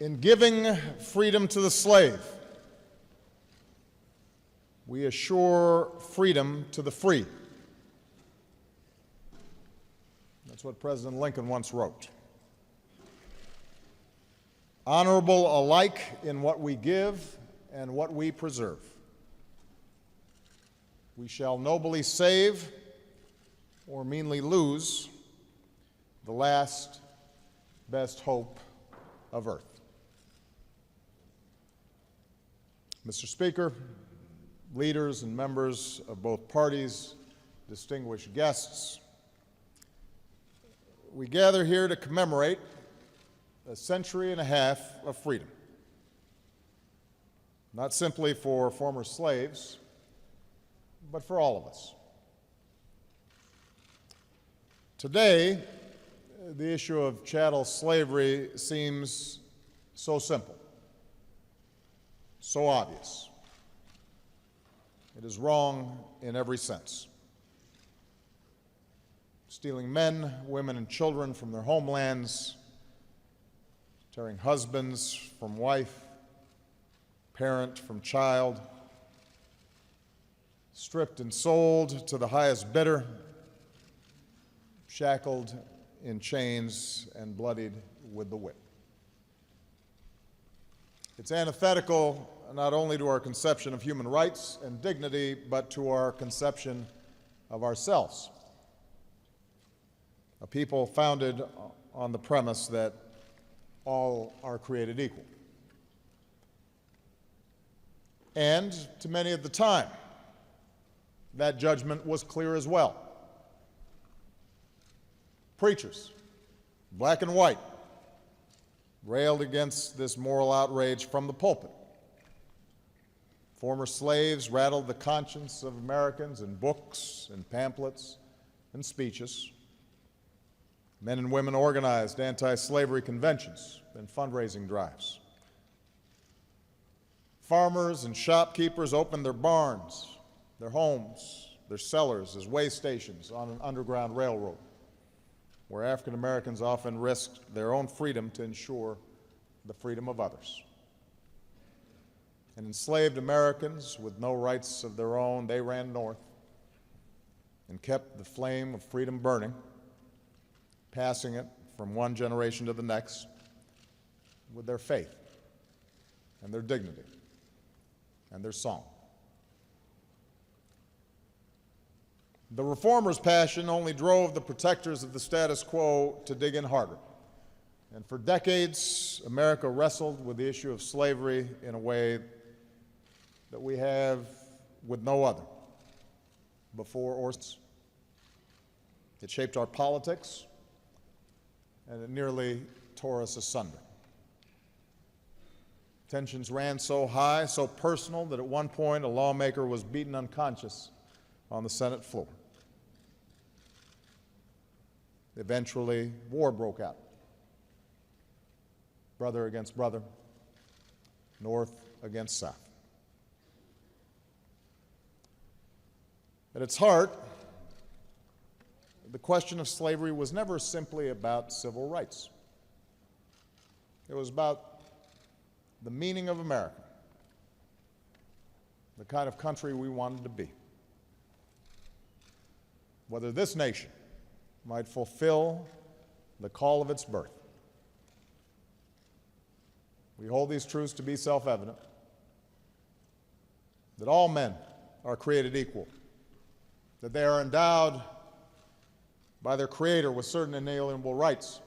In giving freedom to the slave, we assure freedom to the free. That's what President Lincoln once wrote. Honorable alike in what we give and what we preserve. We shall nobly save or meanly lose the last best hope of earth. Mr. Speaker, leaders and members of both parties, distinguished guests, we gather here to commemorate a century and a half of freedom, not simply for former slaves, but for all of us. Today, the issue of chattel slavery seems so simple, so obvious. It is wrong in every sense. Stealing men, women, and children from their homelands, tearing husbands from wife, parent from child, stripped and sold to the highest bidder, shackled in chains and bloodied with the whip. It's antithetical not only to our conception of human rights and dignity, but to our conception of ourselves. A people founded on the premise that all are created equal. And to many at the time, that judgment was clear as well. Preachers, black and white, railed against this moral outrage from the pulpit. Former slaves rattled the conscience of Americans in books and pamphlets and speeches. Men and women organized anti-slavery conventions and fundraising drives. Farmers and shopkeepers opened their barns, their homes, their cellars as way stations on an underground railroad, where African Americans often risked their own freedom to ensure the freedom of others. And enslaved Americans with no rights of their own, they ran north and kept the flame of freedom burning, passing it from one generation to the next with their faith and their dignity and their song. The reformers' passion only drove the protectors of the status quo to dig in harder. And for decades, America wrestled with the issue of slavery in a way that we have with no other, before or since. It shaped our politics, and it nearly tore us asunder. Tensions ran so high, so personal, that at one point a lawmaker was beaten unconscious on the Senate floor. Eventually, war broke out. Brother against brother, North against South. At its heart, the question of slavery was never simply about civil rights. It was about the meaning of America, the kind of country we wanted to be. Whether this nation might fulfill the call of its birth. We hold these truths to be self-evident, that all men are created equal, that they are endowed by their Creator with certain inalienable rights,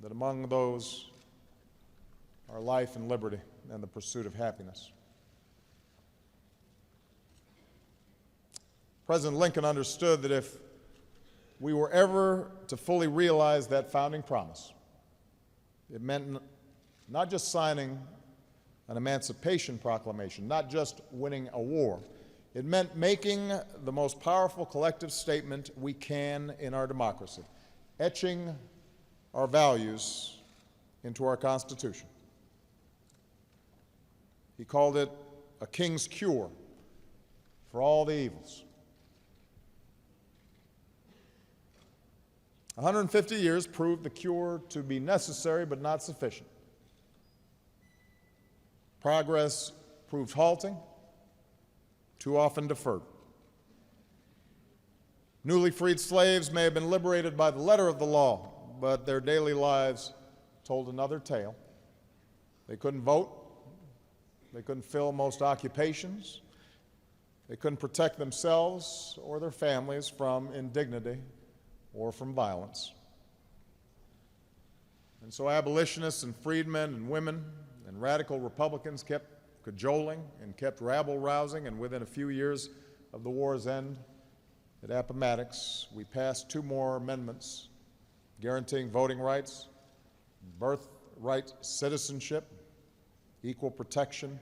that among those are life and liberty and the pursuit of happiness. President Lincoln understood that if we were ever to fully realize that founding promise, it meant not just signing an Emancipation Proclamation, not just winning a war. It meant making the most powerful collective statement we can in our democracy, etching our values into our Constitution. He called it a king's cure for all the evils. 150 years proved the cure to be necessary but not sufficient. Progress proved halting, too often deferred. Newly freed slaves may have been liberated by the letter of the law, but their daily lives told another tale. They couldn't vote. They couldn't fill most occupations. They couldn't protect themselves or their families from indignity or from violence. And so abolitionists and freedmen and women and radical Republicans kept cajoling and kept rabble-rousing, and within a few years of the war's end at Appomattox, we passed 2 more amendments guaranteeing voting rights, birthright citizenship, equal protection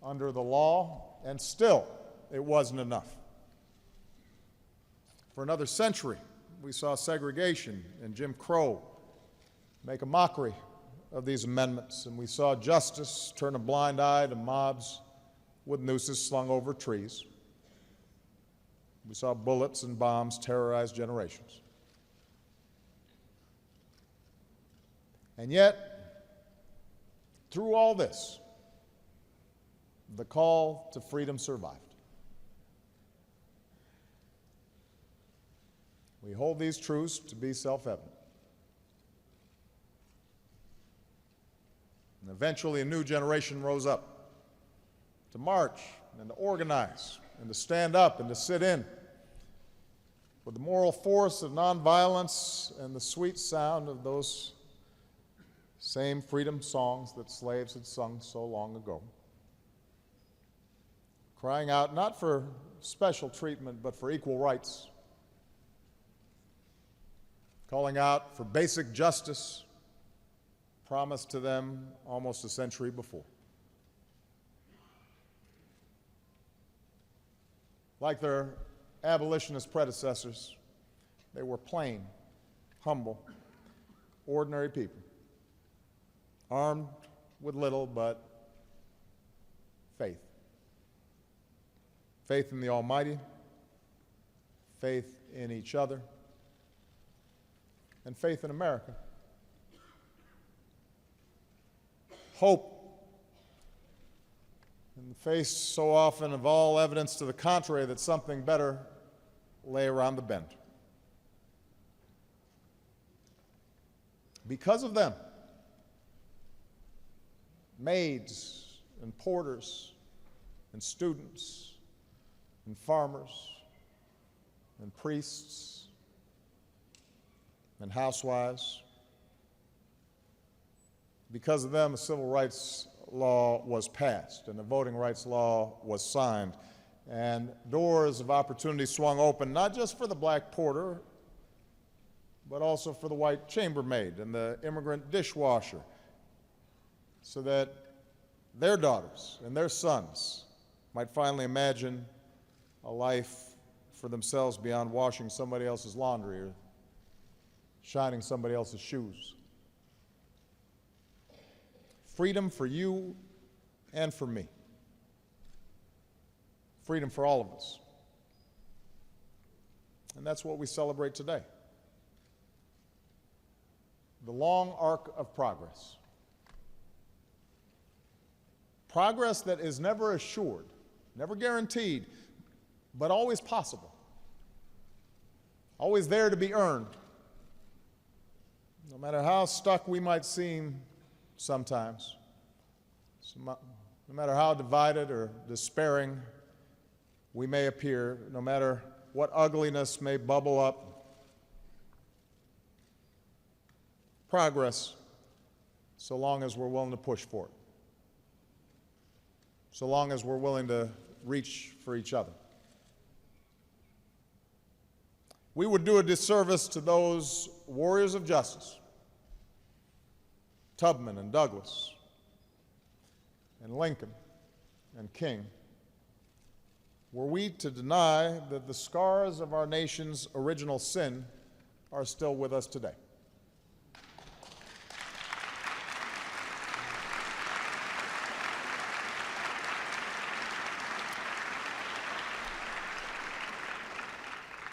under the law, and still it wasn't enough. For another century, we saw segregation and Jim Crow make a mockery of these amendments, and we saw justice turn a blind eye to mobs with nooses slung over trees. We saw bullets and bombs terrorize generations. And yet, through all this, the call to freedom survived. We hold these truths to be self-evident. And eventually a new generation rose up to march and to organize and to stand up and to sit in with the moral force of nonviolence and the sweet sound of those same freedom songs that slaves had sung so long ago, crying out not for special treatment but for equal rights, calling out for basic justice promised to them almost a century before. Like their abolitionist predecessors, they were plain, humble, ordinary people, armed with little but faith. Faith in the Almighty, faith in each other, and faith in America. Hope in the face so often of all evidence to the contrary that something better lay around the bend. Because of them, maids and porters and students and farmers and priests and housewives, because of them, a civil rights law was passed and a voting rights law was signed, and doors of opportunity swung open, not just for the black porter, but also for the white chambermaid and the immigrant dishwasher, so that their daughters and their sons might finally imagine a life for themselves beyond washing somebody else's laundry or shining somebody else's shoes. Freedom for you and for me. Freedom for all of us. And that's what we celebrate today. The long arc of progress. Progress that is never assured, never guaranteed, but always possible. Always there to be earned. No matter how stuck we might seem sometimes, no matter how divided or despairing we may appear, no matter what ugliness may bubble up, progress, so long as we're willing to push for it, so long as we're willing to reach for each other. We would do a disservice to those warriors of justice, Tubman and Douglas and Lincoln and King, were we to deny that the scars of our nation's original sin are still with us today.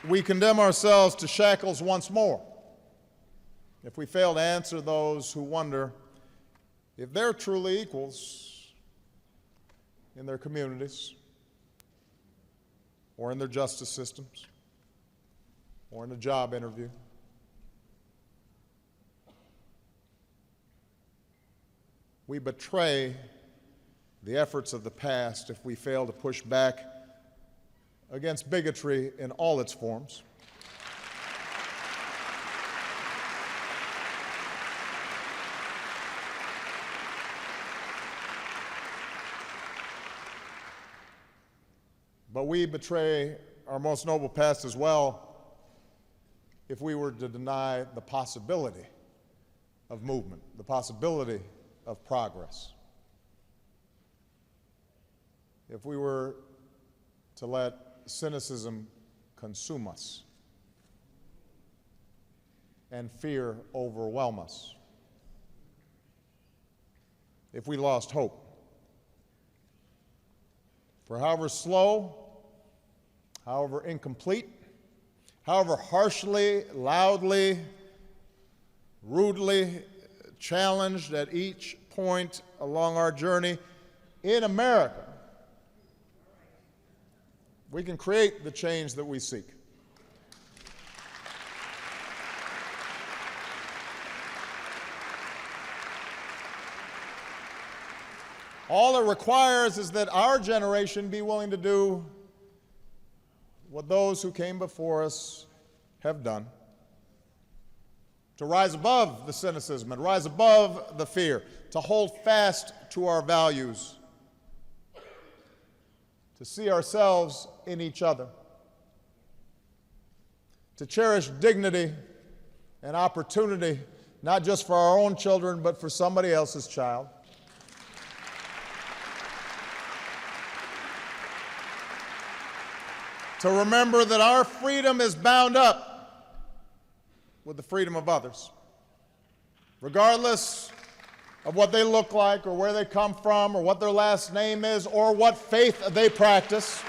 We condemn ourselves to shackles once more if we fail to answer those who wonder if they're truly equals in their communities, or in their justice systems, or in a job interview. We betray the efforts of the past if we fail to push back against bigotry in all its forms. But we betray our most noble past as well if we were to deny the possibility of movement, the possibility of progress. If we were to let cynicism consume us and fear overwhelm us, if we lost hope. For however slow, however incomplete, however harshly, loudly, rudely challenged at each point along our journey in America, we can create the change that we seek. All it requires is that our generation be willing to do what those who came before us have done, to rise above the cynicism and rise above the fear, to hold fast to our values, to see ourselves in each other, to cherish dignity and opportunity, not just for our own children, but for somebody else's child. To remember that our freedom is bound up with the freedom of others, regardless of what they look like or where they come from or what their last name is or what faith they practice.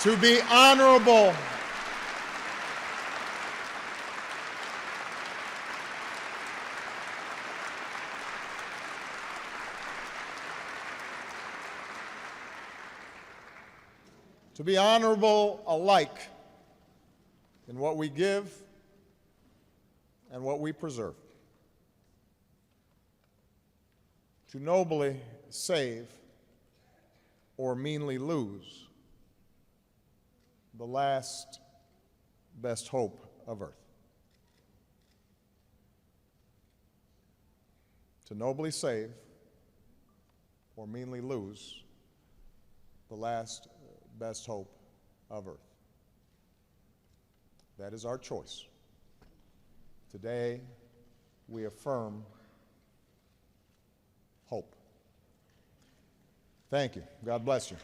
To be honorable, to be honorable alike in what we give and what we preserve, to nobly save or meanly lose the last best hope of earth, to nobly save or meanly lose the last best hope of earth. That is our choice. Today, we affirm hope. Thank you. God bless you.